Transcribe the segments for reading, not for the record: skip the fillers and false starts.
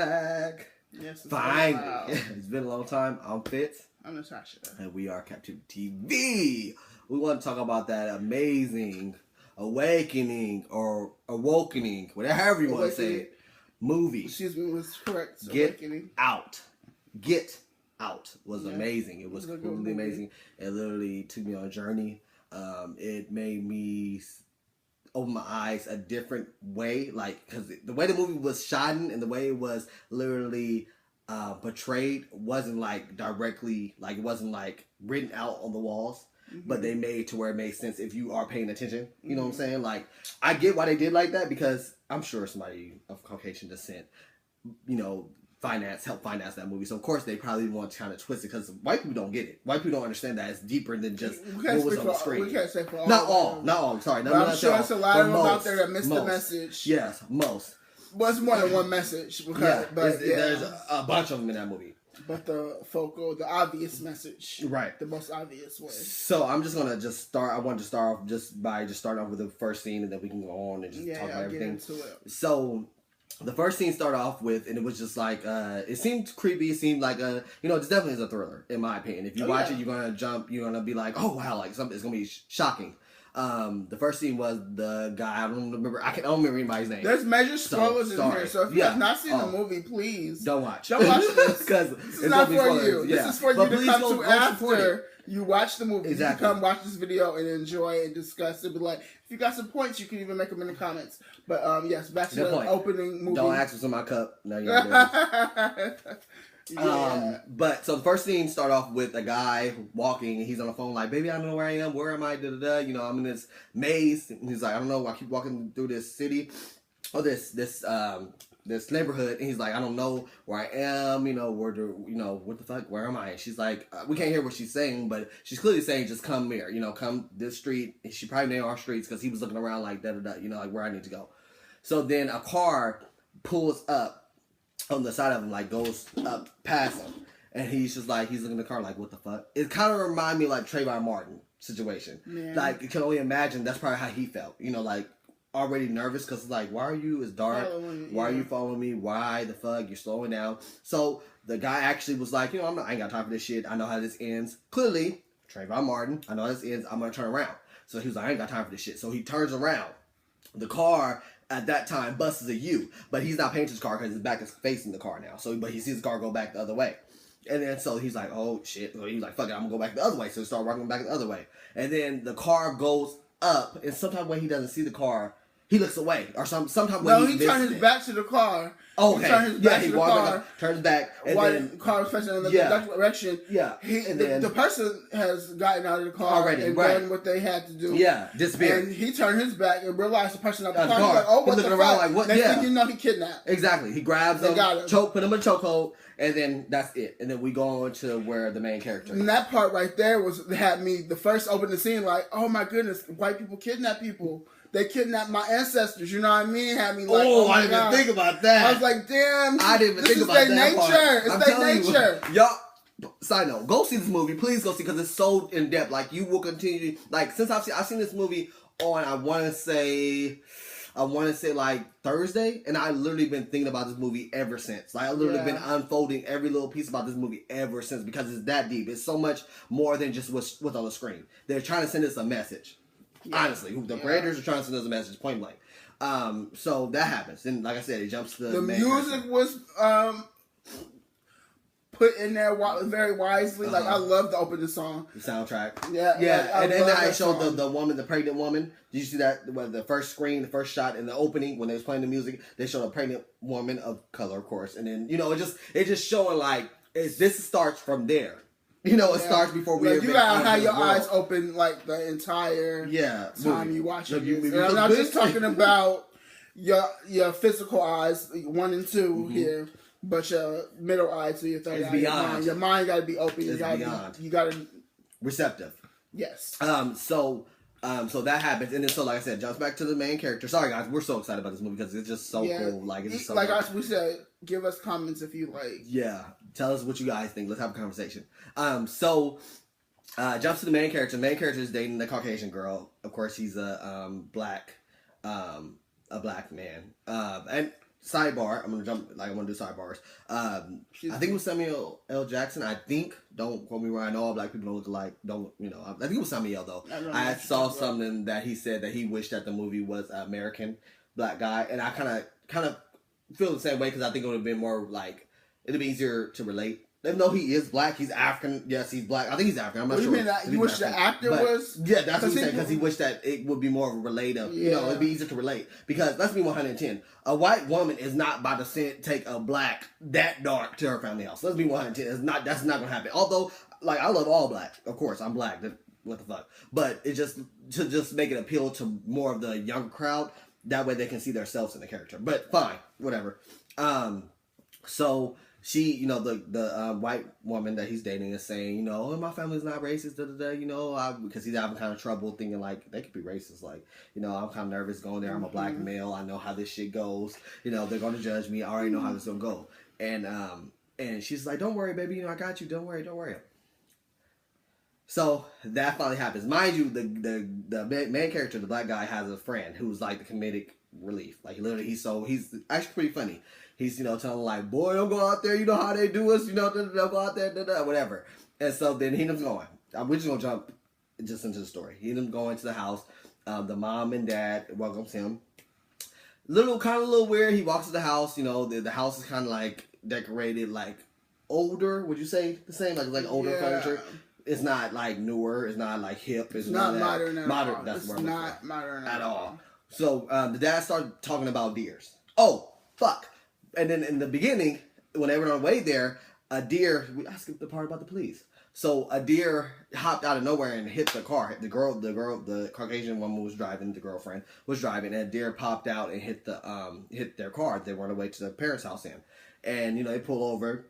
back. Yes, Finally. It's been a long time. I'm Fitz. I'm Natasha. And we are Captivity TV. We want to talk about that amazing awakening or awakening, whatever you want to say, movie. Excuse me, was correct. Get Awakening. Out. Get Out was amazing. It was completely amazing. It literally took me on a journey. It made me open my eyes a different way, like, because the way the movie was shot and the way it was literally portrayed wasn't like directly, like it wasn't like written out on the walls, but they made to where it made sense if you are paying attention. You know what I'm saying? Like, I get why they did like that, because I'm sure somebody of Caucasian descent, you know, help finance that movie. So of course they probably want to kind of twist it, because white people don't get it. White people don't understand that it's deeper than just what was on the screen. We can't say for all. Not all. Sorry, I'm sure there's a lot of them out there that missed the message. Yes, most. Well, it's more than one message. Because, there's a bunch of them in that movie. But the obvious message, right? The most obvious way. So I'm just gonna start. I wanted to start off by starting off with the first scene, and then we can go on and just talk about everything. Get into it. So the first scene started off with, and it was just like, it seemed creepy. It seemed like it definitely is a thriller, in my opinion. If you watch it, you're gonna jump. You're gonna be like, oh wow, like something. It's gonna be shocking. The first scene was the guy. I don't remember anybody's name. There's major spoilers in here, so if you have not seen the movie, please don't watch. Don't watch this, because this is not for you. Yeah. This is for you to come to after you watch the movie. Exactly. You come watch this video and enjoy and discuss it. But like, if you got some points, you can even make them in the comments. But yes, back to the opening movie. Don't ask what's in my cup. No, you but so the first scene start off with a guy walking, and he's on the phone like, baby, I don't know where I am. Where am I? Da, da, da. You know, I'm in this maze. And he's like, I don't know. I keep walking through this city or this neighborhood, and he's like, I don't know where I am. You know, what the fuck? Where am I? And she's like, we can't hear what she's saying, but she's clearly saying, just come here. You know, come this street. And she probably named our streets because he was looking around like da da da. You know, like where I need to go. So then a car pulls up on the side of him, like goes up past him, and he's just like, he's looking at the car like, what the fuck? It kind of reminded me of like Trayvon Martin situation. Yeah. Like, you can only imagine that's probably how he felt. You know, like already nervous because it's like, why are you? It's dark. Why are you following me? Why the fuck? You're slowing down. So the guy actually was like, you know, I ain't got time for this shit. I know how this ends. Clearly, Trayvon Martin, I know how this ends. I'm gonna turn around. So he was like, I ain't got time for this shit. So he turns around. The car at that time busts a U, but he's not paying his car because his back is facing the car now. But he sees the car go back the other way. And then so he's like, oh shit. So he's like, fuck it, I'm gonna go back the other way. So he started walking back the other way. And then the car goes up, and sometimes when he doesn't see the car, he looks away. Or sometimes when he turned his back to the car. Okay. He turned his back to the car. Turns back. And while then the car was facing in the direction. Yeah. The person has gotten out of the car already, and done what they had to do. Yeah, disappeared. And he turned his back and realized the person out the car. He's like, oh, what the fuck? Around like, what? Next thing you know, he kidnapped. Exactly. He grabs him, put him in a chokehold, and then that's it. And then we go on to where the main character. And that part right there had me the first opening scene like, oh my goodness, white people kidnap people. They kidnapped my ancestors, you know what I mean? Had me like, oh I didn't even think about that. I was like, damn, I didn't even think about that. It's their nature. Y'all, side note, go see this movie. Please go see, because it's so in depth. Like, you will continue, like, since I've seen this movie on, I want to say like Thursday, and I literally been thinking about this movie ever since. Like, I literally been unfolding every little piece about this movie ever since, because it's that deep. It's so much more than just what's on the screen. They're trying to send us a message. Yeah. Honestly, the creators are trying to send us a message, point blank. So that happens. Then, like I said, it jumps to the main music person. Was put in there very wisely. Like, I love the opening song, the soundtrack. Yeah. And then I showed the woman, the pregnant woman. Did you see that? The first screen, the first shot in the opening when they was playing the music, they showed a pregnant woman of color, of course. And then it just showing like this starts from there. You know, it starts before we. Like, you gotta have your eyes open like the entire time you watch it. And I'm not just talking about your physical eyes, 1 and 2 here, but your middle eye to your third eye. Beyond. Your mind gotta be open. You gotta receptive. Yes. So that happens, and then so like I said, jumps back to the main character. Sorry guys, we're so excited about this movie because it's just so cool. Like, it's just so like we said, give us comments if you like. Yeah, tell us what you guys think. Let's have a conversation. So jumps to the main character. The main character is dating the Caucasian girl. Of course, he's a black man. And sidebar. I'm gonna jump. Like I'm gonna do sidebars. I think it was Samuel L. Jackson. I think. Don't quote me where I know all black people don't look alike. Don't I think it was Samuel though. I saw something that he said that he wished that the movie was an American black guy, and I kind of feel the same way because I think it would have been more like it'd be easier to relate. Even though he is black, he's African. Yes, he's black. I think he's African. I'm not sure. You mean that you wish the actor was? Yeah, that's what I'm saying. Because he wished that it would be more of a relative. Yeah. It'd be easier to relate. Because let's be 110. A white woman is not about to take a black that dark to her family house. Let's be 110. It's not. That's not gonna happen. Although, like, I love all black. Of course, I'm black. What the fuck? But it just to make it appeal to more of the younger crowd. That way they can see themselves in the character. But fine, whatever. So. She, the white woman that he's dating is saying, oh, my family's not racist, because he's having kind of trouble thinking, like, they could be racist. Like, I'm kind of nervous going there. I'm a black male. I know how this shit goes. They're going to judge me. I already know how this is going to go. And she's like, don't worry, baby. I got you. Don't worry. So that finally happens. Mind you, the main character, the black guy, has a friend who's like the comedic relief. Like, literally, he's actually pretty funny. He's, telling him, like, boy, don't go out there. You know how they do us. Don't go out there, whatever. And so then he ends up going. We're just going to jump just into the story. He ends up going to the house. The mom and dad welcomes him. Kind of a little weird. He walks to the house. The house is kind of, like, decorated, like, older. Would you say the same? Like older furniture? It's not, like, newer. It's not, like, hip. It's not modern at all. That's it's not modern at all. So the dad started talking about deers. Oh, fuck. And then in the beginning, when they were on the way there, a deer, I skipped the part about the police. So a deer hopped out of nowhere and hit the car. The Caucasian woman was driving, the girlfriend was driving, and a deer popped out and hit their car. They were on the way to their parents' house and they pull over,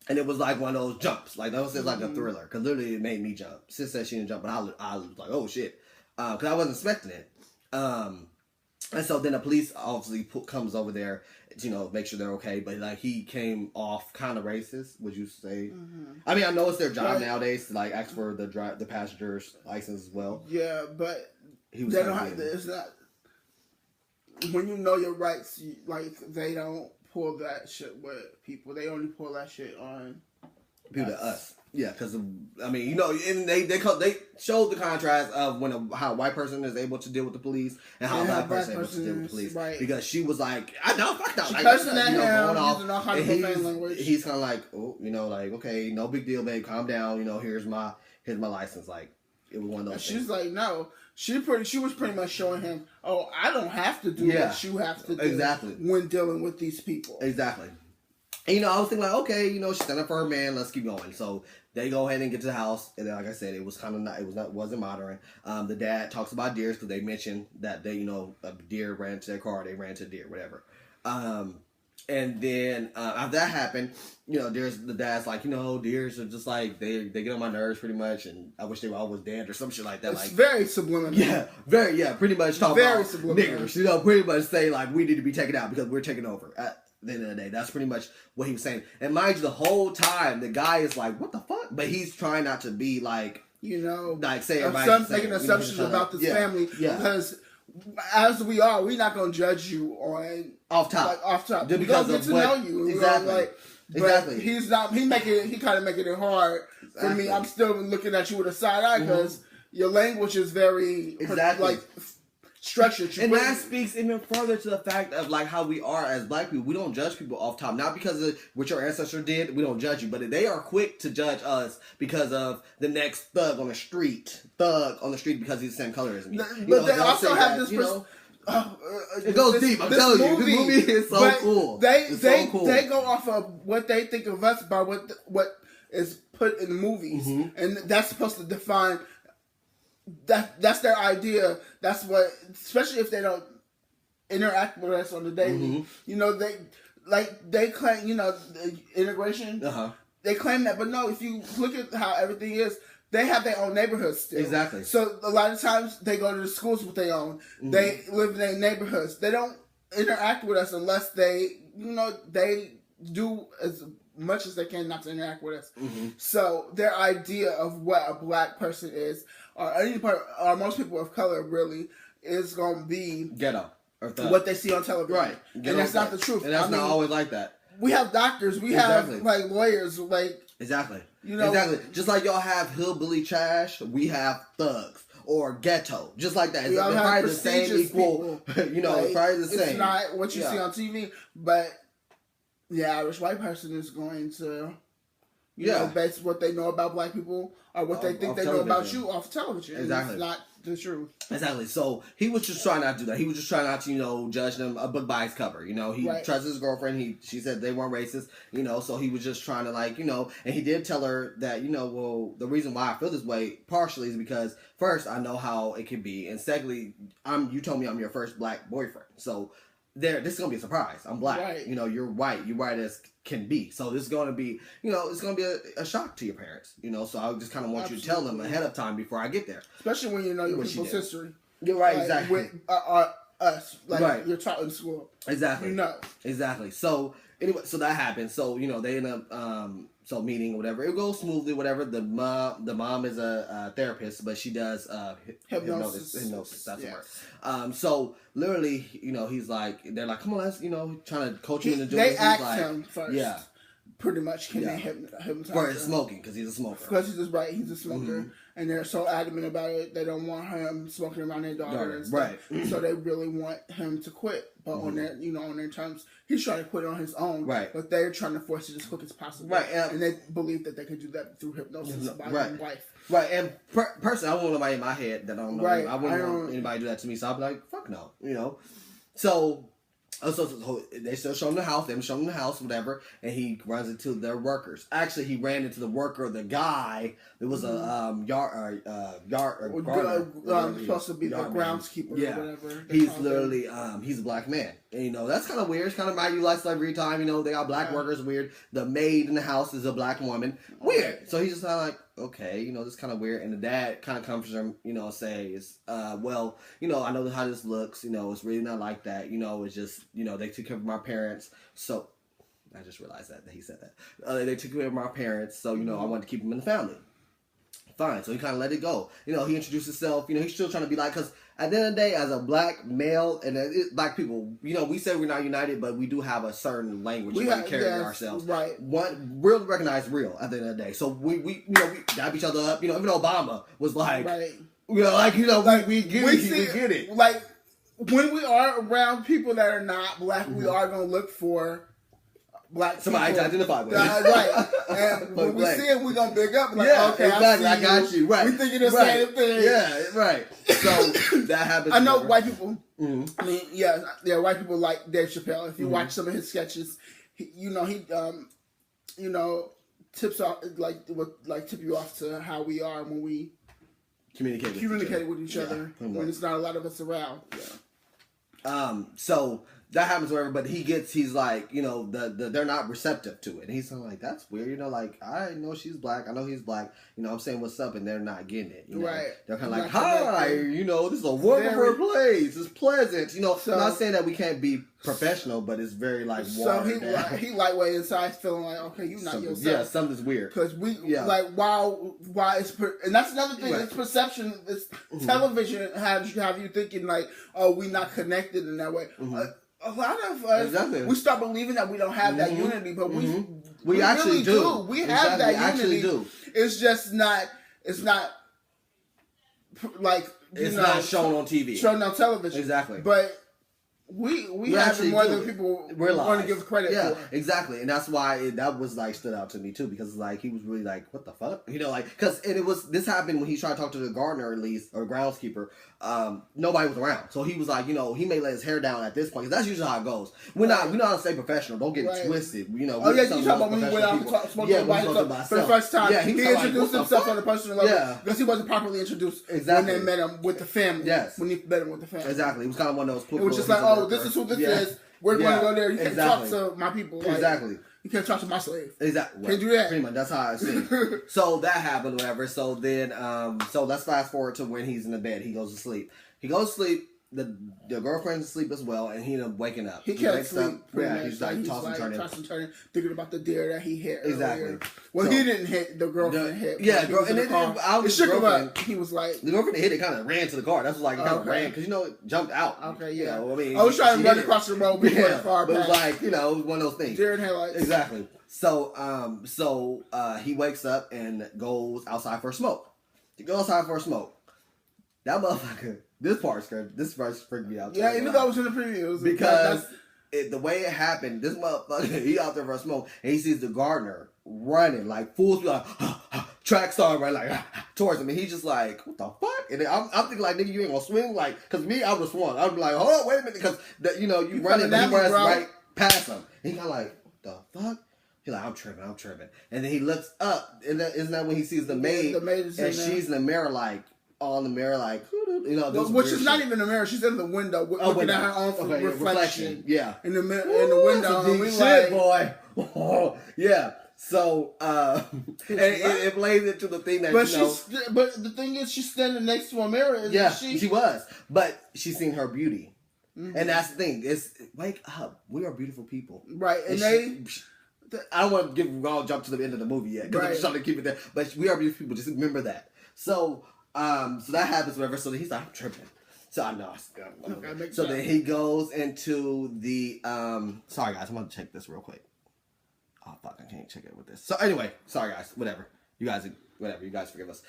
and it was like one of those jumps. Like, that was like a thriller, because literally it made me jump. Sis said she didn't jump, but I was like, oh shit. Because I wasn't expecting it. And so then the police obviously comes over there to, make sure they're okay. But, like, he came off kind of racist, would you say? Mm-hmm. I mean, I know it's their job nowadays to, like, ask for the passenger's license as well. Yeah, but they don't have to, it's not... When you know your rights, they don't pull that shit with people. They only pull that shit on... People to us. Yeah, because, I mean, and they showed the contrast of how a white person is able to deal with the police and how a black person is able to deal with the police. Right. Because she was like, I know, fuck that. Like, cussing at him, using all kinds of profane language. He's kind of like, oh, like, okay, no big deal, babe, calm down. Here's my license. Like, it was one of those things. She's like, no. She was pretty much showing him, oh, I don't have to do what you have to do when dealing with these people. Exactly. And, I was thinking, like, okay, she stand up for her man. Let's keep going. So they go ahead and get to the house. And then, like I said, it was kind of wasn't modern. The dad talks about deers because they mentioned that they, a deer ran into their car. They ran into a deer, whatever. And then after that happened, the dad's like, deers are just like, they get on my nerves pretty much. And I wish they were always dead or some shit like that. It's like very subliminal. Yeah, pretty much talking about niggers. Pretty much say, like, we need to be taken out because we're taking over. At the end of the day, that's pretty much what he was saying. And mind you, the whole time the guy is like, "What the fuck?" But he's trying not to be like, like say making assumptions about this family because as we're not gonna judge you on off top. Just because get to know you, exactly. But he's not. He kind of making it hard for me. I'm still looking at you with a side eye because your language is very structured. And that speaks even further to the fact of like how we are as black people. We don't judge people off top. Not because of what your ancestor did, we don't judge you. But they are quick to judge us because of the next thug on the street because he's the same color as me. But they also have this... it goes deep. I'm telling you, this movie is so cool. They go off of what they think of us by what is put in the movies, and that's supposed to define... That's their idea. That's what, especially if they don't interact with us on the daily. They claim, the integration. They claim that, but no. If you look at how everything is, they have their own neighborhoods still. Exactly. So a lot of times they go to the schools with their own. They live in their neighborhoods. They don't interact with us unless they do as much as they can not to interact with us. So their idea of what a black person is, or most people of color really, is going to be ghetto. what they see on television. Right. And that's not the truth. And that's not always like that. We have doctors. We have like lawyers. Like exactly. Exactly. Just like y'all have hillbilly trash, we have thugs. Or ghetto, just like that. It's probably the same equal. It's probably the same. It's not what you see on TV, but the average white person is going to, you know, base what they know about black people or what they think they know about you off television. Exactly. It's not the truth. Exactly. So he was just trying not to do that. He was just trying not to, judge them a book by its cover. He trusts his girlfriend. She said they weren't racist. So he was just trying to and he did tell her that well, the reason why I feel this way partially is because first I know how it can be, and secondly, you told me I'm your first black boyfriend. So this is gonna be a surprise. I'm black. Right. You're white. You're white as can be. So this is gonna be it's gonna be a shock to your parents. So I just kind of want you to tell them ahead of time before I get there. Especially when you know your people's history. You're right, exactly. With us, you're taught in school. Exactly. Exactly. So anyway, so that happened. So they end up meeting or whatever. It goes smoothly. Whatever. The mom is a therapist, but she does hypnosis. That's the word. So literally, he's like, they're like, come on, let's trying to coach him into doing. They asked him first. Yeah. Pretty much, can they hypnotize for smoking because he's a smoker. Because he's a smoker, and they're so adamant about it. They don't want him smoking around their daughter and stuff. Right. So they really want him to quit, but on their terms, he's trying to quit on his own. Right. But they're trying to force it as quick as possible. Right. And they believe that they can do that through hypnosis by their wife. Right. And personally, I won't want nobody in my head that I don't know. Right. I wouldn't want anybody to do that to me. So I'd be like, fuck no. So. So they still show him the house. They show him the house, whatever, and he runs into their workers. Actually, he ran into the worker, the guy. It was a supposed to be the groundskeeper. Yeah, or whatever. He's literally he's a black man. And, that's kind of weird. It's kind of my life every time. They got black workers. Weird. The maid in the house is a black woman. Weird. So he's just kind of like, okay, this is kind of weird. And the dad kind of comforts him, says, well, I know how this looks. It's really not like that. It's just, they took care of my parents. So I just realized that he said that. They took care of my parents. So, I wanted to keep them in the family. Fine. So he kind of let it go. He introduced himself. He's still trying to be like, because at the end of the day, as a black male and black people, we say we're not united, but we do have a certain language we carry ourselves. Right. Real recognize real at the end of the day. So we dab each other up. Even Obama was like, right. We get it. Like when we are around people that are not black, we are gonna look for black somebody to identify with. Right. And when we see it, we're going to big up. Like, okay, exactly. I got you. Right. We thinking the same thing. Yeah, right. So that happens. I know white people. I mean, white people like Dave Chappelle. If you watch some of his sketches, he tips off, tip you off to how we are when we communicate with each other when there's not a lot of us around. Yeah. So that happens wherever, but he's like, they're not receptive to it. And he's like, that's weird, like, I know she's black, I know he's black, I'm saying what's up, and they're not getting it, Right. They're kind of like, hi, this is a wonderful place, it's pleasant, so, I'm not saying that we can't be professional, but it's very, like, so he lightweight inside, feeling like, okay, you're not yourself. Yeah, something's weird. Because why it's, and that's another thing, it's perception, it's television have you thinking, like, oh, we not connected in that way. A lot of us, we start believing that we don't have that unity, but we actually really do. We have that unity. Do. It's just not. It's not like it's not shown on TV, shown on television. Exactly, but. We have more than people want to give credit for. Exactly. And that's why that was like stood out to me too, because like he was really like, what the fuck? Because this happened when he tried to talk to the gardener at least, or groundskeeper. Nobody was around. So he was like, he may let his hair down at this point, because that's usually how it goes. We know how to stay professional. Don't get it twisted. You talking about when he went out to smoke by himself for the first time. Yeah, he introduced himself on a personal level because he wasn't properly introduced when they met him with the family. Yes. When he met him with the family. Exactly. It was kind of one of those. It was just like, oh, this is who this is. We're going to go there. You can't talk to my people. Exactly. You can't talk to my slave. Exactly. Can't do that. Pretty much. That's how I see it. So that happened, whatever. So then, so let's fast forward to when he's in the bed. He goes to sleep. the girlfriend's asleep as well, and he ended up waking up. He can't sleep. He's like tossing turning, thinking about the deer that he hit. Exactly. Earlier. Well, so, he didn't hit. The girlfriend hit. Yeah, and it shook him up. He was like, the girlfriend hit it, kind of ran to the car. That's like kind of ran because it jumped out. Okay, yeah. I mean, I was trying to run across the road before the car. But it was like it was one of those things. Deer in headlights. Exactly. So he wakes up and goes outside for a smoke. To go outside for a smoke. That motherfucker. This part freaked me out. Yeah, even though I was in the previews. Because the way it happened, this motherfucker, he out there for a smoke, and he sees the gardener running, like, full speed, like, track star, right, like, towards him, and he's just like, what the fuck? And then I'm thinking, like, nigga, you ain't gonna swing? Like, because me, I would have swung. I'd be like, hold on, wait a minute, because, you running, but he runs right past him. And he kind of like, what the fuck? He's like, I'm tripping. And then he looks up, and isn't that when he sees the maid is and she's in the mirror, like, all in the mirror, like, which is not even a mirror. She's in the window, looking at her own reflection. Yeah, in the window. And we shit, boy. Yeah. So, and it plays into the thing that but the thing is, she's standing next to a mirror. She was, but she's seen her beauty, and that's the thing. It's wake up. We are beautiful people, right? And I don't want to jump to the end of the movie yet because I'm trying to keep it there. But we are beautiful people. Just remember that. So that happens, whatever. So then he's like, I'm tripping. So I know. So then he goes into the sorry guys, I'm gonna check this real quick. Oh fuck, I can't check it with this. So anyway, sorry guys, whatever. You guys forgive us.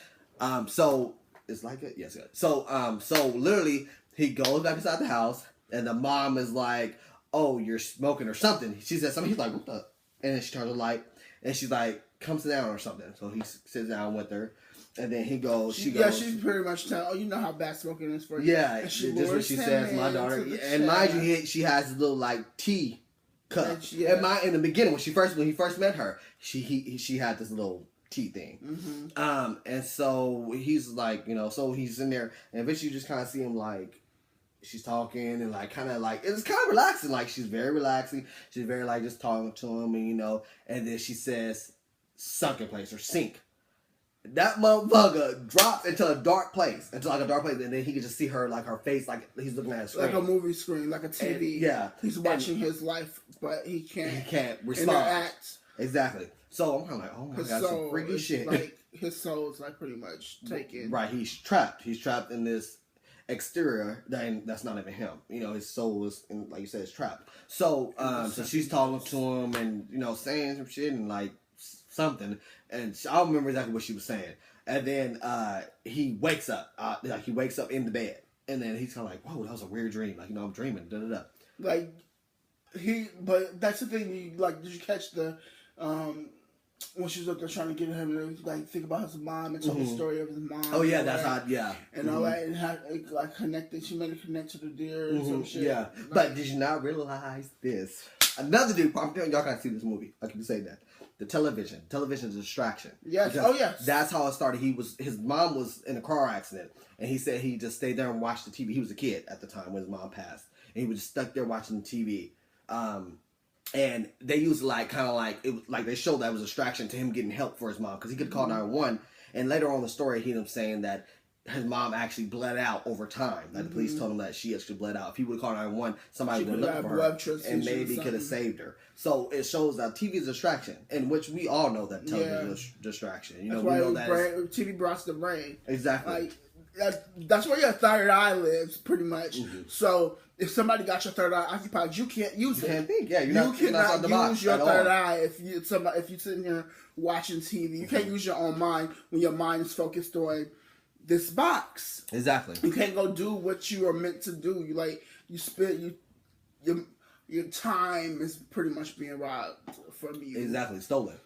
So it's like it, yes. So literally he goes back inside the house, and the mom is like, "Oh, you're smoking or something." She said something. He's like, "What the?" And then she turns the light, and she's like, "Come sit down or something." So he sits down with her. And then he goes, she goes. Yeah, she's pretty much telling, you know how bad smoking is for you. Yeah, just what she says, my daughter. And mind you, she has a little like tea cup. In the beginning, when he first met her, she had this little tea thing. Mm-hmm. And so he's like, so he's in there, and eventually you just kind of see him like, she's talking and like kind of like it's kind of relaxing. Like she's very relaxing. She's very like just talking to him, and and then she says, "Sunken place" or "sink." That motherfucker drops into a dark place, and then he can just see her, like her face, like he's looking at a screen, like a movie screen, like a TV. And, he's watching his life, but he can't respond. Interact. Exactly. So I'm kind of like, oh my god, some freaky shit. Like his soul's like pretty much taken. Right. He's trapped. He's trapped in this exterior that's not even him. His soul is, like you said, is trapped. So so she's talking to him and saying some shit and like something, and I don't remember exactly what she was saying. And then he wakes up, he wakes up in the bed, and then he's kind of like, "Whoa, that was a weird dream." Like I'm dreaming. Da da da. Like but that's the thing. Did you catch the when she was up there trying to get him to like think about his mom and tell the story of his mom? Oh yeah, that's how. Yeah, and all that, and how it like connected. She made it connect to the deer and some shit. Yeah, but did you not realize this? Another dude. I'm telling y'all gotta see this movie. I can say that. The television is a distraction. Yes. Oh, yes. That's how it started. His mom was in a car accident, and he said he just stayed there and watched the TV. He was a kid at the time when his mom passed, and he was just stuck there watching the TV. And they used they showed that was a distraction to him getting help for his mom because he could call 911. And later on in the story, he ended up saying that his mom actually bled out over time. Like the police told him that she actually bled out. If he would have called 911, somebody would have looked for her and maybe could have saved her. So it shows that TV is a distraction, in which we all know that television is a distraction. That's why we know that TV blocks the brain. Exactly. That's where your third eye lives, pretty much. Mm-hmm. So if somebody got your third eye occupied, you can't use it. You can't think. Yeah, you cannot use your third eye if you're sitting here watching TV. You can't use your own mind when your mind is focused on this box. Exactly. You can't go do what you are meant to do. Your time is pretty much being robbed from you. Exactly, stolen.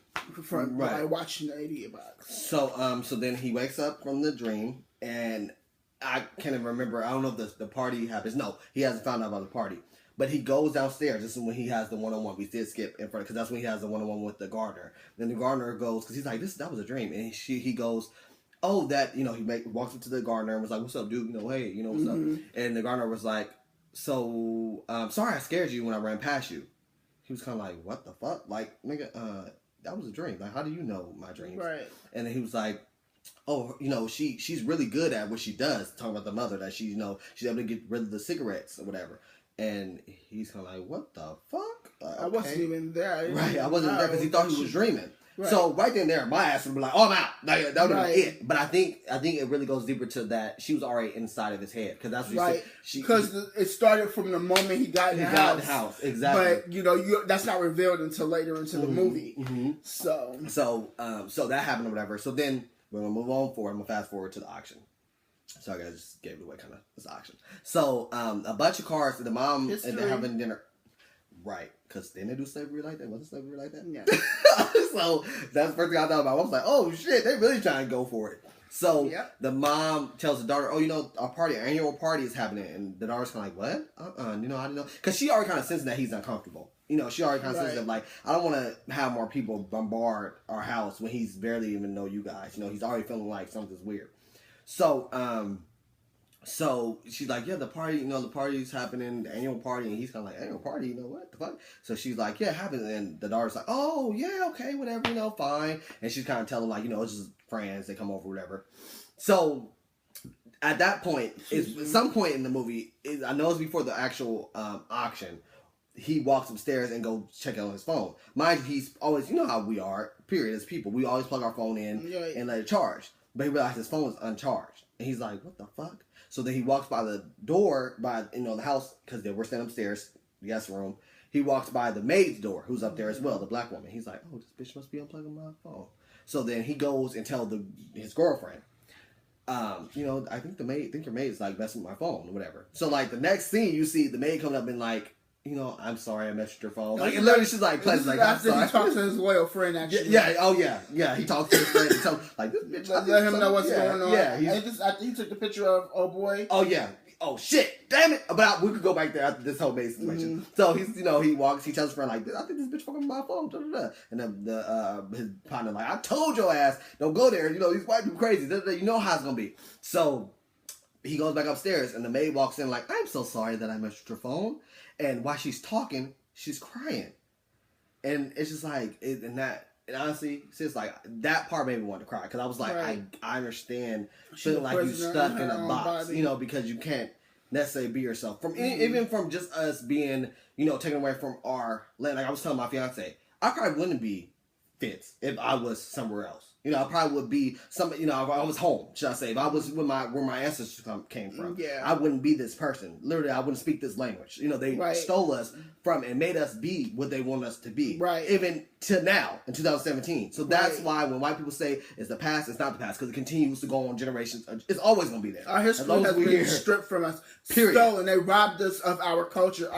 By watching the idiot box. So then he wakes up from the dream, and I can't even remember. I don't know if the party happens. No, he hasn't found out about the party. But he goes downstairs. This is when he has the one-on-one. We did skip in front because that's when he has the one-on-one with the gardener. Then the gardener goes because he's like, that was a dream, and he goes, oh, that he walks up to the gardener and was like, what's up, dude? Hey, what's up? And the gardener was like, so sorry I scared you when I ran past you. He was kind of like, what the fuck? Like, nigga, that was a dream. Like, how do you know my dreams? Right. And then he was like, oh, she's really good at what she does. Talking about the mother, that she's able to get rid of the cigarettes or whatever. And he's kind of like, what the fuck? Okay. I wasn't even there. Right, I wasn't there because he thought he was dreaming. Right. So right then there, my ass would be like, oh, I'm out. Like, that would have been it. But I think it really goes deeper to that. She was already inside of his head, because that's what she said. Because it started from the moment he got in the house. Exactly. But that's not revealed until later into the movie. Mm-hmm. So that happened or whatever. So then we're gonna move on forward. I'm gonna fast forward to the auction. So I guess just gave it away, kind of. It's the auction. So a bunch of cars. The mom and they're having dinner. Right, because didn't they do slavery like that? Wasn't slavery like that? Yeah. So that's the first thing I thought about. I was like, oh shit, they really trying to go for it. So the mom tells the daughter, oh, our annual party is happening. And the daughter's kind of like, what? I didn't know. Because she already kind of senses that he's uncomfortable. She already kind of senses that, like, I don't want to have more people bombard our house when he's barely even know you guys. He's already feeling like something's weird. So she's like, yeah, the party, the party's happening, the annual party, and he's kind of like, annual party, what the fuck? So she's like, yeah, it happened, and the daughter's like, oh, yeah, okay, whatever, fine, and she's kind of telling, like, it's just friends, they come over, whatever. So at that point, at some point in the movie, I know it's before the actual auction, he walks upstairs and go check out on his phone. Mind you, he's always, how we are, period, as people, we always plug our phone in and let it charge, but he realized his phone was uncharged, and he's like, what the fuck? So then he walks by the door, by the house, because they were standing upstairs, the guest room. He walks by the maid's door, who's up there as well, the black woman. He's like, oh, this bitch must be unplugging my phone. So then he goes and tells his girlfriend, I think your maid is like messing with my phone or whatever. So like the next scene, you see the maid coming up and like, I'm sorry, I messed with your phone. Like, and literally, she's like, pleasant, like, I'm sorry. He talks to his loyal friend, actually. Yeah. He talks to his friend and tells him, like, this bitch. Let him know what's going on. Yeah. He took the picture of old boy. Oh, yeah. Oh, shit. Damn it. But we could go back there after this whole maid situation. Mm-hmm. So he's, he walks, he tells his friend, like, I think this bitch fucking my phone. Da, da, da. And then his partner, like, I told your ass, don't go there. These white people crazy. Da, da, da. You know how it's going to be. So he goes back upstairs, and the maid walks in, like, I'm so sorry that I messed with your phone. And while she's talking, she's crying. And it's just like, and honestly, it's like, that part made me want to cry. Because I was like, I understand feeling like you're stuck in a box, because you can't necessarily be yourself. Even from just us being, taken away from our land. Like I was telling my fiance, I probably wouldn't be Fitz if I was somewhere else. I probably would be if I was home, should I say. If I was where my ancestors came from, I wouldn't be this person. Literally, I wouldn't speak this language. They stole us from and made us be what they want us to be. Right. Even to now, in 2017. So that's why when white people say it's the past, it's not the past, because it continues to go on generations. It's always going to be there. Our history has been stripped from us. Period. Stolen. They robbed us of our culture,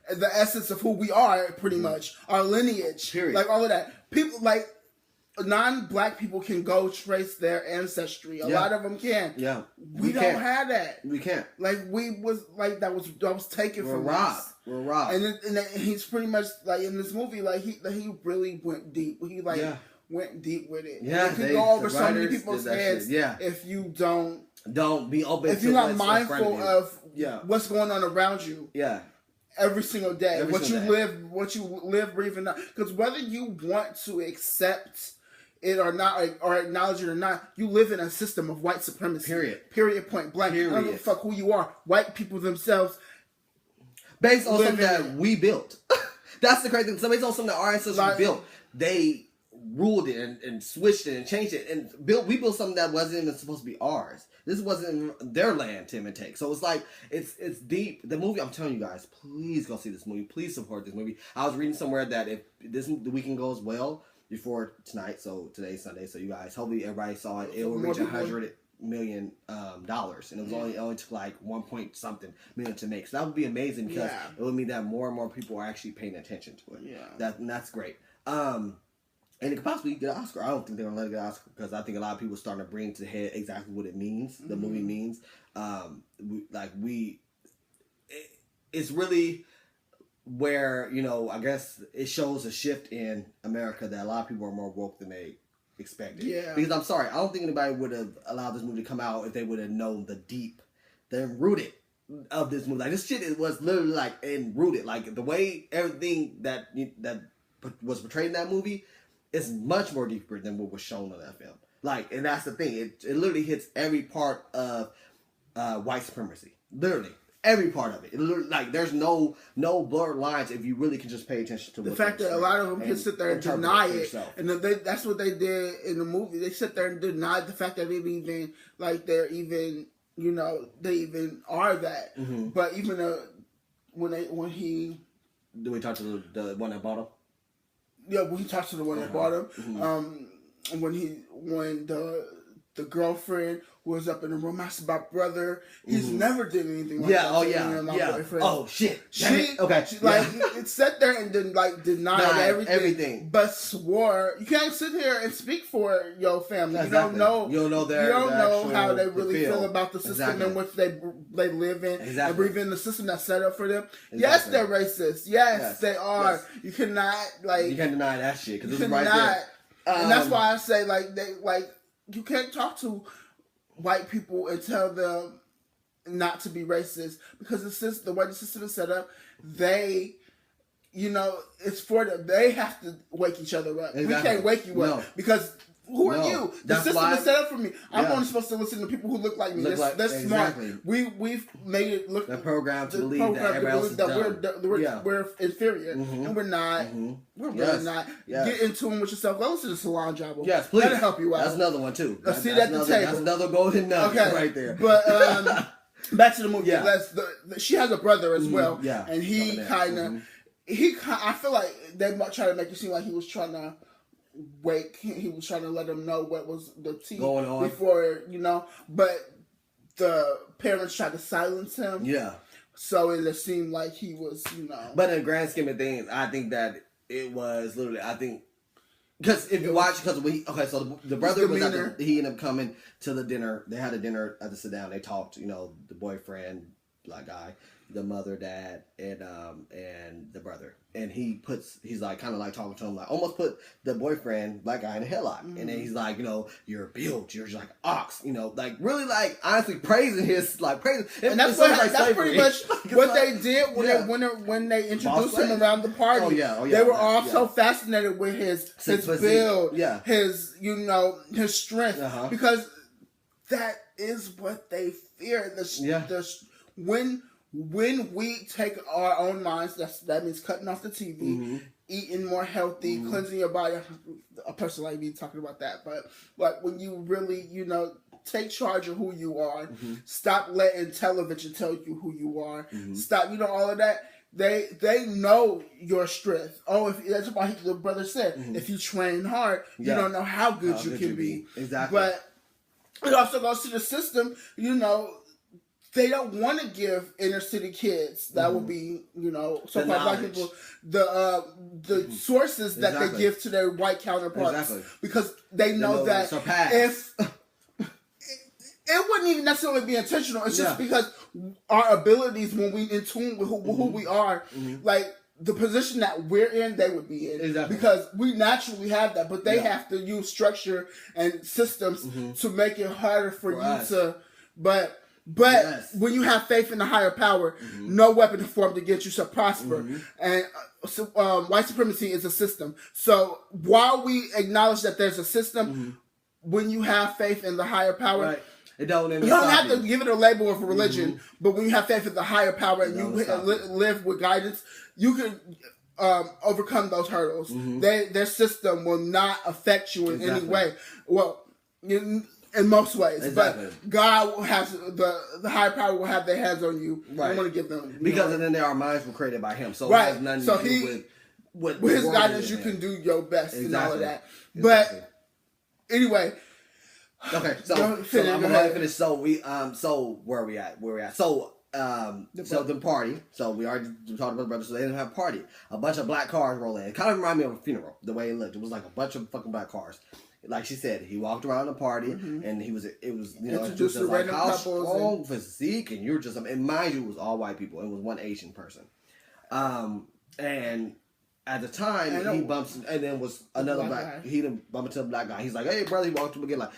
the essence of who we are, pretty much. Our lineage. Period. Like all of that. People, like, non-black people can go trace their ancestry. A lot of them can. Yeah. We don't have that. We can't. Like, that was taken from us. We're robbed. And he's pretty much, like, in this movie, like, he really went deep. He, went deep with it. Yeah. It can go over so many people's heads if you don't be open if you're not mindful of what's going on around you. Yeah. Every single day. What you live, breathe, and because whether you want to accept it or not, or acknowledge it or not, you live in a system of white supremacy. Period. Point blank. I don't give a fuck who you are. White people themselves, based on something that we built. That's the crazy thing. So based on something that our ancestors built, they ruled it and switched it and changed it and we built something that wasn't even supposed to be ours. This wasn't their land to imitate. So it's like, it's deep. The movie, I'm telling you guys, please go see this movie. Please support this movie. I was reading somewhere that if the weekend goes well before tonight, so today's Sunday, so you guys, hopefully everybody saw it. It will reach $100 million, and it was only took like 1 point something million to make. So that would be amazing, because it would mean that more and more people are actually paying attention to it. Yeah, that's great. And it could possibly get an Oscar. I don't think they're going to let it get an Oscar, because I think a lot of people are starting to bring to the head exactly what it means, the movie means. It's really where, I guess it shows a shift in America that a lot of people are more woke than they expected. Yeah. Because I'm sorry, I don't think anybody would have allowed this movie to come out if they would have known the rooted of this movie. Like, this shit, it was literally like rooted. Like, the way everything that was portrayed in that movie is much more deeper than what was shown on that film. Like, and that's the thing. It literally hits every part of white supremacy. Literally. Every part of it. Like, there's no blurred lines if you really can just pay attention to the fact that a lot of them can sit there and deny it. And that's what they did in the movie. They sit there and deny the fact that they even, like, they're even, you know, they even are that. Mm-hmm. But even when he... Did we talk to the one that bought him? Yeah, when he talked to the one that bought him. Mm-hmm. When the girlfriend was up in the room, asked about brother. He's never did anything like that. Boyfriend. Oh shit. She sat there and then denied everything, but swore. You can't sit here and speak for your family. Exactly. You don't know how they really feel about the system in which they live in and breathe in, the system that's set up for them. Exactly. Yes, they're racist. Yes, they are. Yes. You cannot you can't deny that shit because it's right there. And that's why I say you can't talk to white people and tell them not to be racist because the way the system is set up, they, you know, it's for them. They have to wake each other up. Exactly. We can't wake you up because who are you? The system is set up for me. I'm only supposed to listen to people who look like me. That's smart. We've made it look the program to believe that everybody else is dumb. We're inferior, and we're not. Mm-hmm. We're really not. Yeah. Get in tune with yourself. Go listen to Salon Jabba. Yes, please. That'll help you out. That's another one too. That's at the table. That's another golden nugget right there. But back to the movie. Yeah. She has a brother as well, and he kind of. I feel like they try to make it seem like he was trying to. He was trying to let them know what was the tea going on before, you know, but the parents tried to silence him. Yeah. So it just seemed like he was, you know. But in the grand scheme of things, I think that it was literally, because if you watch, so the brother was he ended up coming to the dinner. They had a dinner at the sit down. They talked, you know, the boyfriend, black guy, the mother, dad, and the brother. And he's like kind of like talking to him, like almost put the boyfriend, black guy, in a headlock. Mm-hmm. And then he's like, you know, you're built, you're just like ox, you know, like really like honestly praising his praising. And that's pretty much what they did when they introduced him around the party. They were all so fascinated with his build, his, you know, his strength, because that is what they fear. When we take our own minds, that means cutting off the TV, eating more healthy, cleansing your body. A person like me talking about that, but like when you really, you know, take charge of who you are, stop letting television tell you who you are, stop, you know, all of that. They know your strength. Oh, that's what the brother said. If you train hard, you don't know how good you can be. Exactly. But it also goes to the system, you know. They don't want to give inner city kids that would be, you know, so-called black people the sources that they give to their white counterparts because they know that if it wouldn't even necessarily be intentional, it's just because our abilities when we in tune with who we are, like the position that we're in, they would be in because we naturally have that, but they have to use structure and systems to make it harder for you to, But when you have faith in the higher power, no weapon is formed against you shall prosper. And white supremacy is a system. So while we acknowledge that there's a system, when you have faith in the higher power, you don't have to give it a label of religion. But when you have faith in the higher power and you live with guidance, you can overcome those hurdles. Their system will not affect you in any way. Well, in most ways, but God will have the higher power will have their hands on you. I want to give them because then our minds were created by Him, so it has nothing to do with His guidance. You can do your best and all of that. But anyway, okay. So I'm gonna finish. So we so where are we at? So the party. So we already talked about the brothers. So they didn't have a party. A bunch of black cars roll in. It kind of reminded me of a funeral. The way it looked, it was like a bunch of fucking black cars. Like she said, he walked around the party and it was you know, just like how strong physique, and you're just, and mind you, it was all white people. It was one Asian person, and at the time he bumps, and then was another black. He didn't bump into a black guy. He's like, "Hey, brother," he walked to him again, like,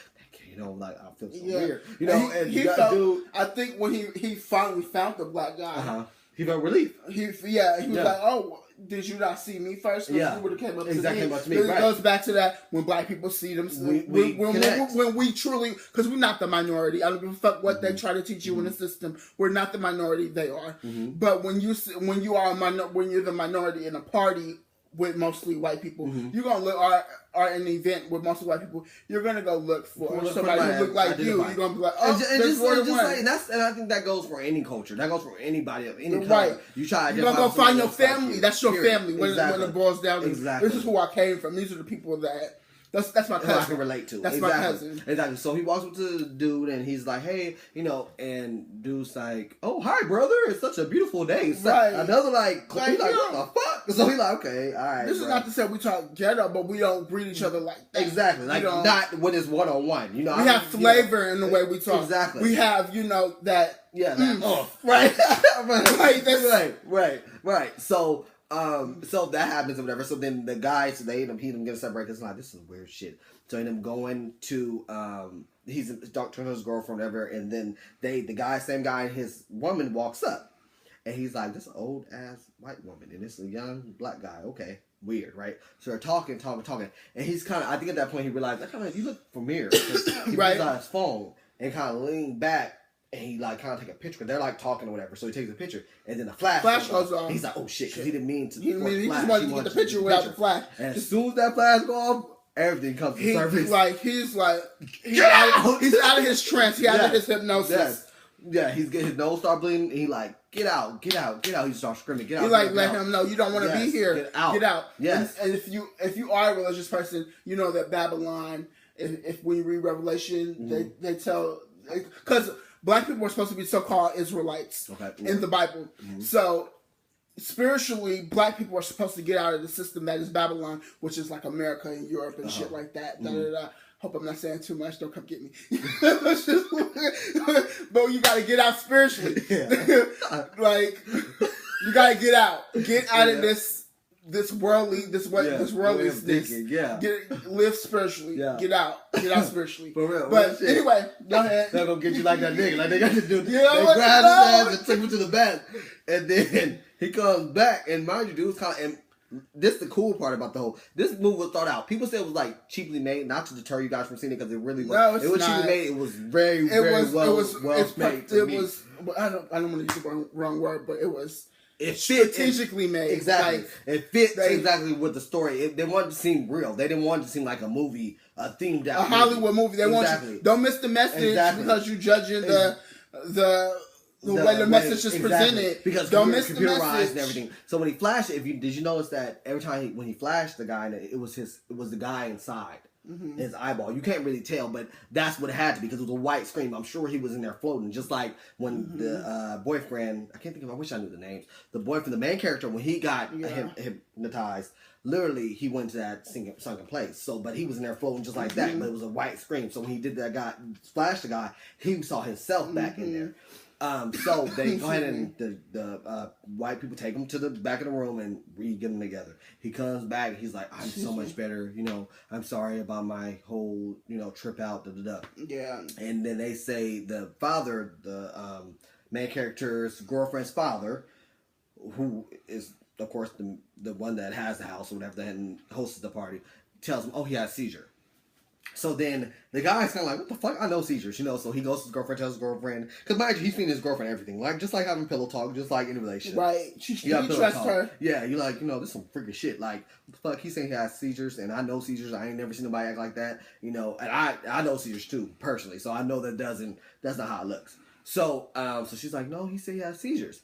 you know, like I feel so weird, you know. And he felt, dude, I think when he finally found the black guy, he felt relief. He was like, oh. did you not see me first? Yeah, you would have came up exactly to me. Right. It goes back to that when black people see them, when we truly, because we're not the minority. I don't give a fuck what they try to teach you in the system. We're not the minority; they are. But when you're the minority in a party with mostly white people, you're gonna look or an event with mostly white people, you're gonna go look for somebody who look like you. You're gonna be like, oh, and I think that goes for any culture. That goes for anybody of any color. Right. You try. You're gonna go find your family. That's your family. When it boils down to exactly. This is who I came from. These are the people that. That's my cousin. I can relate to. That's my cousin. Exactly. So he walks up to the dude and he's like, "Hey, and dude's like, oh, hi, brother. It's such a beautiful day." So right. Another like what the fuck? So he's like, okay, all right. This is not to say we talk ghetto, but we don't greet each other like that. Exactly. Like not when it's one on one. We have flavor in the way we talk. Exactly. We have that. Yeah. Right. So that happens or whatever. So then the guys, they end up getting separated. It's like, this is weird shit. So they end up going to he's talking to his girlfriend or whatever, and then same guy and his woman walks up, and he's like, this old ass white woman, and this is a young black guy. Okay, weird, right? So they're talking, and he's kind of, I think at that point he realized, you look familiar. He pulls out his phone and kind of leaned back. And he kind of take a picture because they're talking or whatever. So he takes a picture, and then the flash goes off. He's like, "Oh shit!" Because he didn't mean to. He just wanted to get the picture without the flash. And as soon as that flash goes off, everything comes to surface. He's out of his trance. He's out of his hypnosis. Yeah, his nose start bleeding. He get out. He starts screaming, get out. He let him know you don't want to be here. Get out. Yes. And if you are a religious person, you know that Babylon. If we read Revelation, they tell because. Black people were supposed to be so-called Israelites in the Bible. Mm-hmm. So, spiritually, black people are supposed to get out of the system that is Babylon, which is like America and Europe and shit like that. Mm-hmm. Hope I'm not saying too much. Don't come get me. But you got to get out spiritually. Yeah. You got to get out. Get out of this worldliness. Live spiritually. Yeah. Get out spiritually. For real. But anyway, go ahead. They're gonna get you like that nigga. Like they got to do. They grab his ass and take him to the back, and then he comes back. And mind you, dude was kind of. And this is the cool part about the whole. This movie was thought out. People said it was cheaply made, not to deter you guys from seeing it because it really was. No, it was cheaply made. It was very well made. It was. I don't want to use the wrong word, but it was. It fit strategically made. Exactly. It fits exactly with the story. They wanted to seem real. They didn't want it to seem like a movie, a themed out Hollywood movie. They want you, don't miss the message because you're judging the way the message is presented. Because don't miss the message and everything. So when he flashed it, did you notice that every time when he flashed the guy, it was the guy inside. Mm-hmm. His eyeball. You can't really tell, but that's what it had to be because it was a white screen. I'm sure he was in there floating, just like when the boyfriend. I wish I knew the names. The boyfriend, the main character, when he got hypnotized, literally he went to that sunken place. So, but he was in there floating just like that. But it was a white screen. So when he did that guy, flashed the guy, he saw himself back in there. So they go ahead and the white people take him to the back of the room and get him together. He comes back and he's like, I'm so much better, I'm sorry about my whole, trip out, Yeah. And then they say the father, the main character's girlfriend's father, who is of course the one that has the house or whatever and hosts the party, tells him, oh, he had a seizure. So then the guy's kind of like, what the fuck? I know seizures, So he goes to his girlfriend, tells his girlfriend. Because mind you, he's feeding his girlfriend everything. Just like having pillow talk, just like in a relationship. Right. He trusts her. Yeah, you're like, this is some freaking shit. What the fuck? He's saying he has seizures, and I know seizures. I ain't never seen nobody act like that. And I know seizures too, personally. So I know that's not how it looks. So, so she's like, no, he said he has seizures.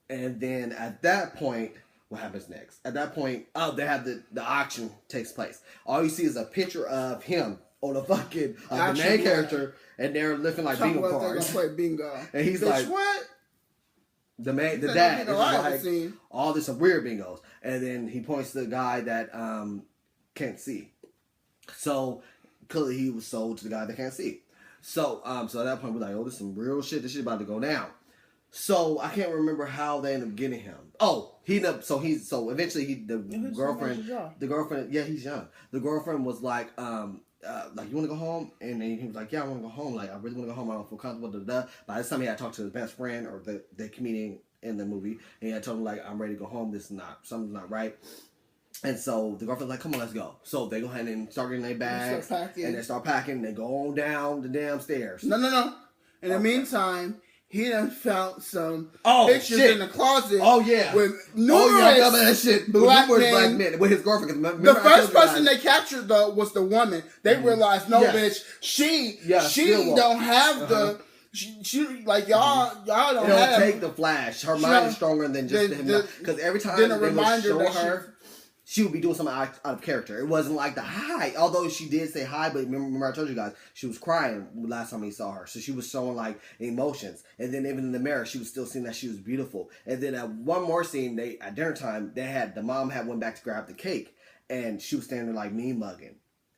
And then at that point, what happens next? At that point, they have the auction takes place. All you see is a picture of him on the fucking the main character, and they're lifting bingo cards. They're gonna play bingo, and he's like, "What?" The dad is all this some weird bingos, and then he points to the guy that can't see. So clearly, he was sold to the guy that can't see. So so at that point, we're like, "Oh, this is some real shit. This shit about to go down." So I can't remember how they end up getting him. Oh, he ended up. So eventually the girlfriend. Yeah, he's young. The girlfriend was like, you want to go home? And then he was like, yeah, I want to go home. I really want to go home. I don't feel comfortable. By this time, he had talked to his best friend or the comedian in the movie, and he had told him like, I'm ready to go home. Something's not right. And so the girlfriend's like, come on, let's go. So they go ahead and start getting their bags, and they start packing. They go on down the damn stairs. No. In the meantime, he done found some pictures in the closet. Oh yeah, with numerous black men with his girlfriend. The first person they captured though was the woman. They realized, bitch, she don't have the. She like y'all don't have. Take the Flash. Her mind is stronger than just him. Because every time they would show her, she would be doing something out of character. It wasn't like the hi. Although she did say hi, but remember I told you guys, she was crying last time we saw her. So she was showing like emotions. And then even in the mirror, she was still seeing that she was beautiful. And then at one more scene, at dinner time, the mom went back to grab the cake. And she was standing there like mean mugging.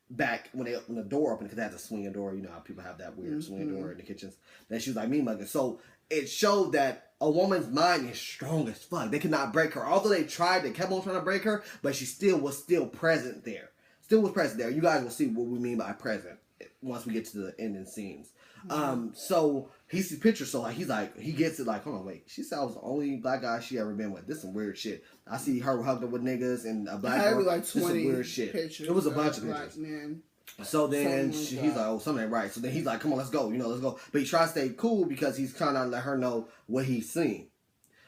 Back when the door opened, because they had a swinging door. You know how people have that weird swinging door in the kitchens. Then she was like mean mugging. So it showed that a woman's mind is strong as fuck. They could not break her. Although they kept on trying to break her, but she was present there. Still was present there. You guys will see what we mean by present once we get to the ending scenes. So he sees pictures, so he gets it like, hold on, wait. She said I was the only black guy she ever been with. This is some weird shit. I see her hugged up with niggas and a black girl. Like 20 this is some weird shit. Pictures. It was a bunch of pictures. Man. So then he's like, oh, something ain't right. So then he's like, come on, let's go. Let's go. But he tries to stay cool because he's trying to let her know what he's seen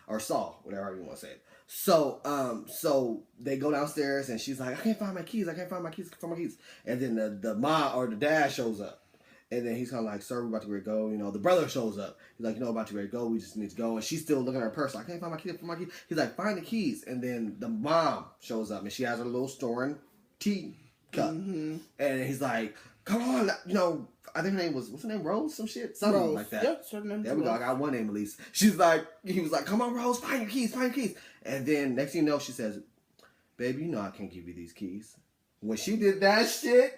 or saw, whatever you want to say it. So they go downstairs and she's like, I can't find my keys. And then the mom or the dad shows up. And then he's kind of like, sir, we're about to go. The brother shows up. He's like, about to go. We just need to go. And she's still looking at her purse. Like, I can't find my keys. He's like, find the keys. And then the mom shows up and she has her little storing tea cup. And he's like, come on, I think her name what's her name, Rose? Some shit? Something Rose. Like that. Yep, certain there we go. I got one name at least. He was like, come on, Rose, find your keys. And then next thing you know, she says, baby, I can't give you these keys. When she did that shit,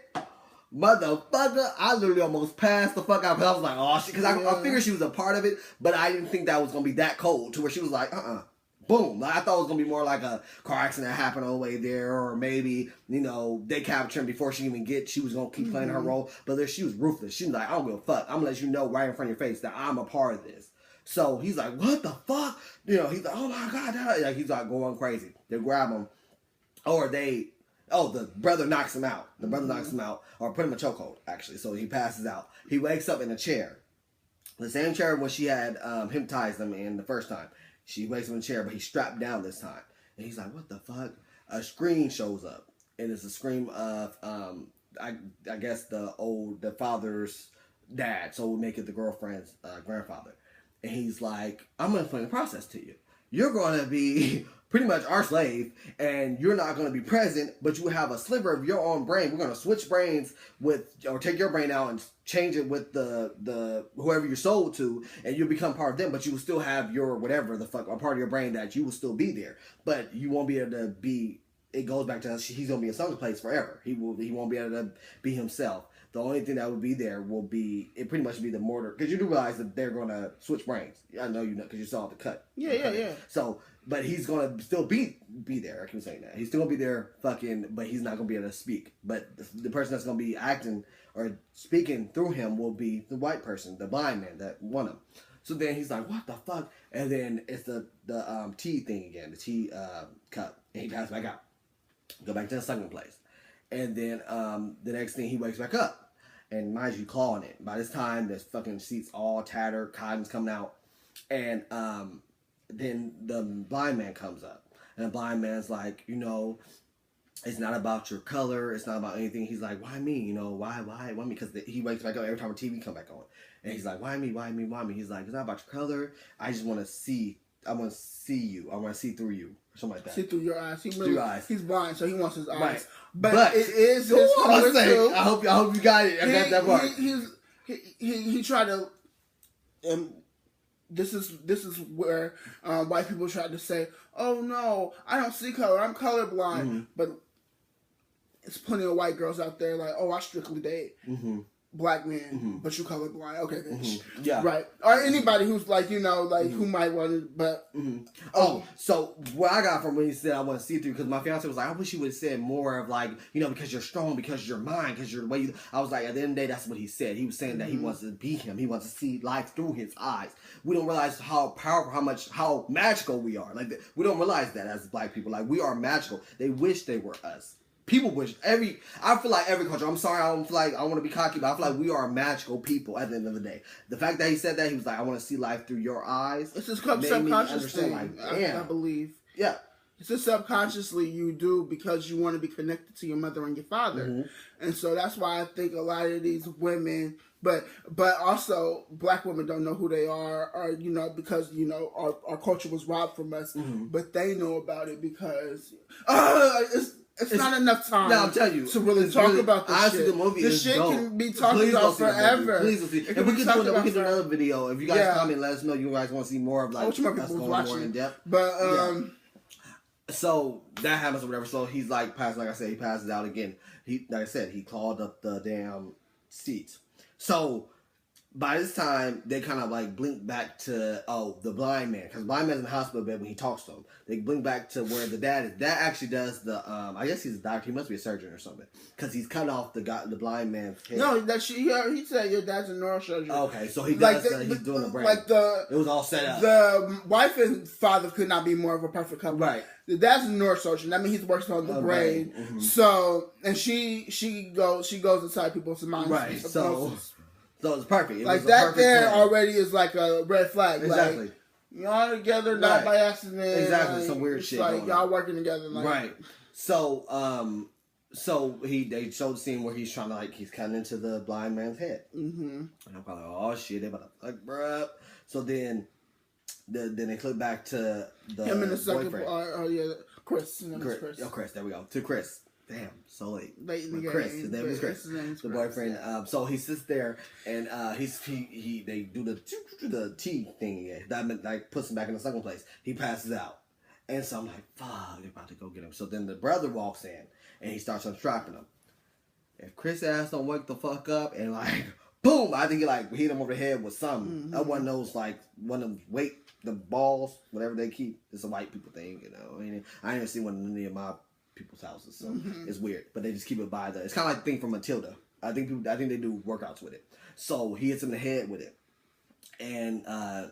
motherfucker, I literally almost passed the fuck out because I was like, oh shit, because I figured she was a part of it, but I didn't think that was going to be that cold to where she was like, boom. Like, I thought it was going to be more like a car accident happened on the way there, or maybe, they captured him before she was going to keep playing her role. But she was ruthless. She was like, I don't give a fuck. I'm going to let you know right in front of your face that I'm a part of this. So he's like, what the fuck? He's like, oh my God. Like, he's like going crazy. They grab him. The brother knocks him out. The brother knocks him out, or put him in a chokehold, actually. So he passes out. He wakes up in a chair. The same chair when she had hypnotized him in the first time. She wakes up in a chair, but he's strapped down this time. And he's like, what the fuck? A scream shows up. And it's a scream of, I guess, the father's dad. So we'll make it the girlfriend's grandfather. And he's like, I'm going to explain the process to you. You're going to be pretty much our slave, and you're not going to be present, but you have a sliver of your own brain. We're going to switch brains or take your brain out and change it with the whoever you're sold to, and you'll become part of them, but you will still have your whatever the fuck, a part of your brain that you will still be there, but you won't be able to be, it goes back to he's going to be in some place forever. He won't be able to be himself. The only thing that would be there will be, it pretty much be the mortar, because you do realize that they're going to switch brains. I know you know, because you saw the cut. Yeah. So, but he's going to still be there. I keep saying that. He's still going to be there but he's not going to be able to speak. But the person that's going to be acting or speaking through him will be the white person, the blind man that won him. So then he's like, what the fuck? And then it's the tea thing again, the tea cup. And he passes back out. Go back to the second place. And then the next thing, he wakes back up. And mind you, clawing it. By this time, the fucking seat's all tattered, cotton's coming out. And then the blind man comes up. And the blind man's like, it's not about your color. It's not about anything. He's like, why me? Why me? Because he wakes back up every time a TV come back on. And he's like, why me? He's like, it's not about your color. I just want to see. I want to see you. I want to see through you. Or something like that. See through your eyes. Your eyes. He's blind, so he wants his eyes. Right. But it is his color too. I hope you got it. I got that part. He tried to. This is where white people tried to say, "Oh no, I don't see color. I'm colorblind." But it's plenty of white girls out there like, "Oh, I strictly date." black man, but you colorblind. Okay, bitch. Yeah. Right. Or anybody who's like, who might want to, but. Oh, so what I got from when he said I want to see through, because my fiance was like, I wish you would have said more of like, because you're strong, because you're mine, because you're the way you. I was like, at the end of the day, that's what he said. He was saying that he wants to be him. He wants to see life through his eyes. We don't realize how powerful, how magical we are. Like, we don't realize that as black people. Like, we are magical. They wish they were us. People wish I feel like every culture, I'm sorry, I don't feel like I want to be cocky, but I feel like we are magical people at the end of the day. The fact that he said that, he was like, I want to see life through your eyes. It's just subconscious thing, I believe. Yeah. It's just subconsciously you do because you want to be connected to your mother and your father. And so that's why I think a lot of these women, but also black women don't know who they are, or, because, our culture was robbed from us, but they know about it because, it's not enough time. No, I'm telling you, to really talk about this shit. The movie this shit can be talked about forever. Please see. And we can do another video. If you guys comment, let us know you guys want to see more of like us going more in depth. But so that happens or whatever. So he's like like I said, he passes out again. He clogged up the damn seats. So by this time, they kind of like blink back to, the blind man. Because blind man's in the hospital bed when he talks to him. They blink back to where the dad is. Dad actually does the, I guess he's a doctor. He must be a surgeon or something. Because he's cutting off the blind man's head. No, he said your dad's a neurosurgeon. Okay, so he does, he's doing the brain. It was all set up. The wife and father could not be more of a perfect couple. Right. The dad's a neurosurgeon. I mean, he's working on the brain. So, and she goes inside people's minds. Right, so it's perfect. Like that there already is like a red flag. Exactly. Like, y'all together not by accident. Exactly. Like, some weird shit. Like y'all working together. Like, right. So they showed the scene where he's trying to he's cutting into the blind man's head. And I'm kind of like, oh shit, they about to fuck bruh. So then they click back to the him and the second boyfriend. Chris. Chris. There we go. To Chris. Damn, so late. Chris. His name is Chris. The boyfriend. Yeah. So he sits there and they do the T thing again. That like puts him back in the second place. He passes out, and so I'm like, fuck, they're about to go get him. So then the brother walks in and he starts unstrapping him. If Chris ass don't wake the fuck up and like boom, I think he hit him over the head with something. That one knows one of them the balls, whatever they keep. It's a white people thing, I mean, I didn't see one in any of my people's houses, so it's weird. But they just keep it by it's kind of like the thing from Matilda. I think they do workouts with it. So he hits him in the head with it, and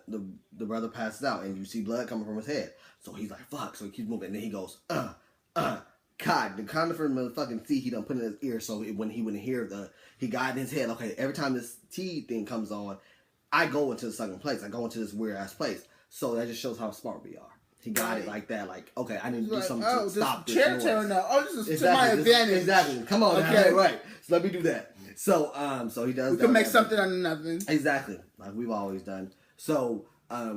the brother passes out, and you see blood coming from his head. So he's like, fuck. So he keeps moving, and then he goes, God, the conifer motherfucking T he done put in his ear, so when he wouldn't hear he got in his head. Okay, every time this T thing comes on, I go into the second place. I go into this weird ass place. So that just shows how smart we are. He got it like that. Like, okay, I need to do something to stop this noise. Turn up. Oh, this is to my advantage. Exactly. Come on. Okay. Right. So let me do that. So, so he does. We can make something out of nothing. Exactly. Like we've always done. So,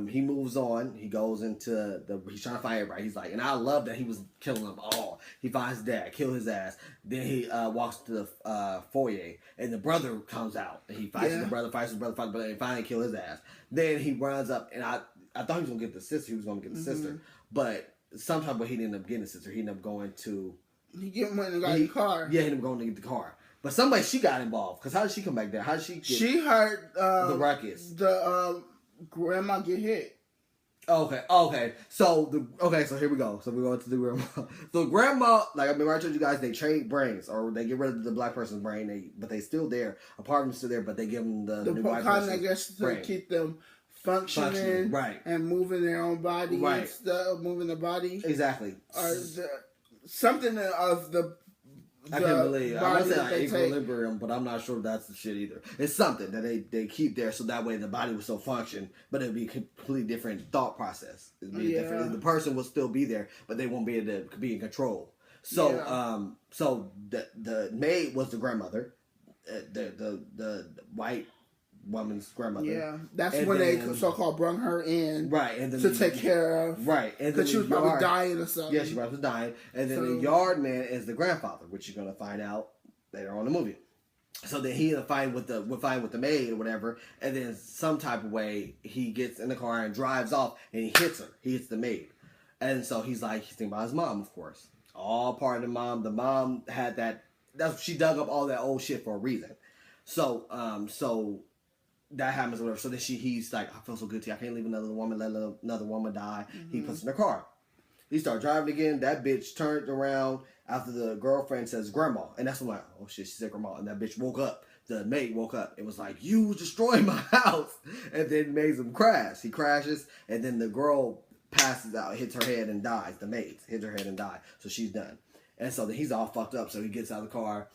he moves on. He goes into he's trying to find everybody. He's like, and I love that he was killing them all. He finds his dad, kill his ass. Then he walks to the foyer, and the brother comes out. And he fights the brother, fights the brother, and finally kill his ass. Then he runs up, and I thought he was gonna get the sister. He was gonna get the sister, but somehow he didn't end up getting the sister. He ended up going to. He went and got the car. Yeah, he ended up going to get the car. But she got involved. Because how did she come back there? How did she get... She heard... the ruckus. The grandma get hit. Okay. So here we go. So we're going to the grandma. So grandma, like I remember I told you guys, they trade brains. Or they get rid of the black person's brain. But they still there. A part of them's still there, but they give them the new white person's brain. I guess to keep them... Functioning right, and moving their own body, right, and stuff, moving the body, exactly, or something of the. I can't believe. I'm gonna say like equilibrium, but I'm not sure that's the shit either. It's something that they keep there so that way the body will still function, but it'll be a completely different thought process. It'll be different. The person will still be there, but they won't be able to be in control. So, so the maid was the grandmother, the white woman's grandmother. Yeah, that's when they so-called brung her in, right, and then to take care of, right, and then she was probably dying or something. Yeah, she probably was dying, and then the yard man is the grandfather, which you're gonna find out later on in the movie. So then he would fight with the maid or whatever, and then some type of way he gets in the car and drives off, and he hits her. He hits the maid, and so he's thinking about his mom, of course. All part of the mom. The mom had that. She dug up all that old shit for a reason. So that happens or whatever. So then he's like, I feel so guilty. I can't leave another woman, let another woman die. Mm-hmm. He puts in the car. He started driving again. That bitch turned around after the girlfriend says grandma. And that's when I'm like, oh shit, she said grandma. And that bitch woke up. The maid woke up. It was like, you destroyed my house. And then makes him crash. He crashes. And then the girl passes out, hits her head and dies. The maid hits her head and dies. So she's done. And so then he's all fucked up. So he gets out of the car.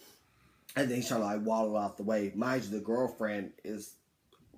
And then he's trying to like waddle out the way. Mind you, the girlfriend is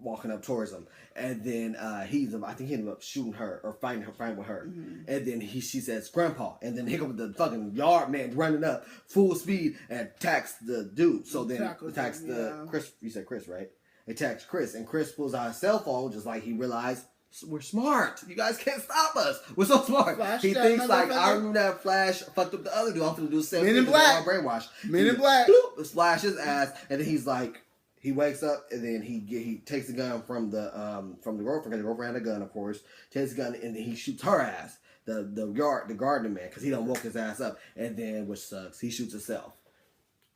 walking up towards him, and then I think he ended up shooting her or fighting with her, mm-hmm. And then she says grandpa, and then here comes the fucking yard man running up full speed and attacks the dude. So then attacks Chris. You said Chris, right? Attacks Chris, and Chris pulls out his cell phone just like he realized we're smart. You guys can't stop us. We're so smart. Flash he thinks like I remember that Flash fucked up the other dude. I'm gonna do the same. Men in Black. Brainwash. Men in Black. Slash his ass, and then he's like. He wakes up and then he takes the gun from the girlfriend. Because the girlfriend had a gun, of course. Takes the gun and then he shoots her ass. The gardener man, because he done woke his ass up. And then, which sucks, he shoots himself.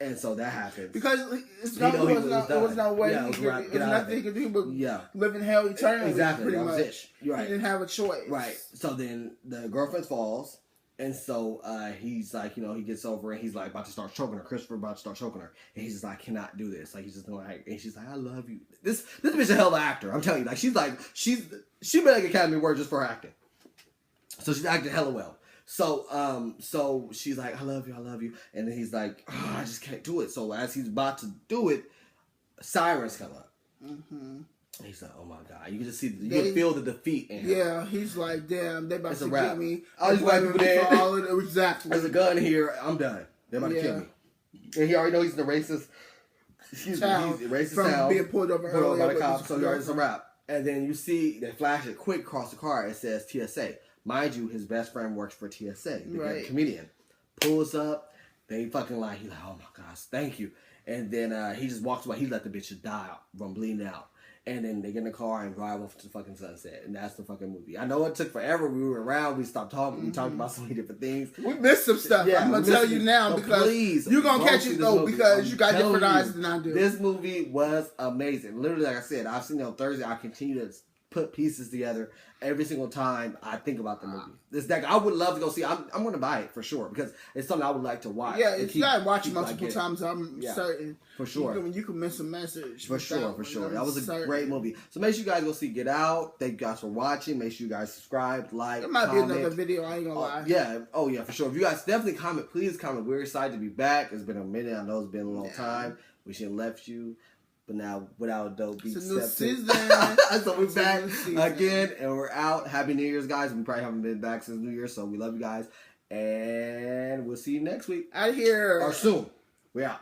And so that happens because it's not, it was no way. Yeah, there's nothing he could do but live in hell eternally. Exactly, pretty much. It. Right. He didn't have a choice. Right. So then the girlfriend falls. And so he's like, he gets over and he's like about to start choking her. Christopher about to start choking her. And he's just like, cannot do this. Like, he's just like, and she's like, I love you. This bitch is a hell of an actor. I'm telling you. Like, she been like Academy Award just for her acting. So she's acting hella well. So she's like, I love you. And then he's like, oh, I just can't do it. So as he's about to do it, sirens come up. Mm-hmm. He's like, oh my God. You can just see, you can feel the defeat in him. Yeah, he's like, damn, they about to get me. All these white people there. Exactly. There's a gun here. I'm done. They're about to kill me. And he already knows he's the racist. He's a racist from being pulled over by the cops, so he already it's a wrap. And then you see, they flash it quick across the car. It says TSA. Mind you, his best friend works for TSA. The comedian. Pulls up. They fucking like, he's like, oh my gosh, thank you. And then he just walks away. He let the bitch die from bleeding out. And then they get in the car and drive off to the fucking sunset. And that's the fucking movie. I know it took forever. We were around. We stopped talking. Mm-hmm. We talked about so many different things. We missed some stuff. Yeah, I'm going to tell you now because you're going to catch it though because you got different eyes than I do. This movie was amazing. Literally, like I said, I've seen it on Thursday. I continue to put pieces together every single time I think about the movie. This deck, I would love to go see. I'm going to buy it for sure because it's something I would like to watch. Yeah, if you gotta watch it multiple times, I'm certain for sure you can miss a message. For sure. That was a great movie. So make sure you guys go see Get Out. Thank you guys for watching. Make sure you guys subscribe, like, there might comment. be another video. I ain't gonna lie. Yeah. Oh yeah, for sure. If you guys definitely comment, please comment. We're excited to be back. It's been a minute. I know it's been a long time. We shouldn't have left you. But now, without a dope beat season. So we're back again, and we're out. Happy New Year's, guys. We probably haven't been back since New Year's, so we love you guys. And we'll see you next week. Out here. Or soon. We're out.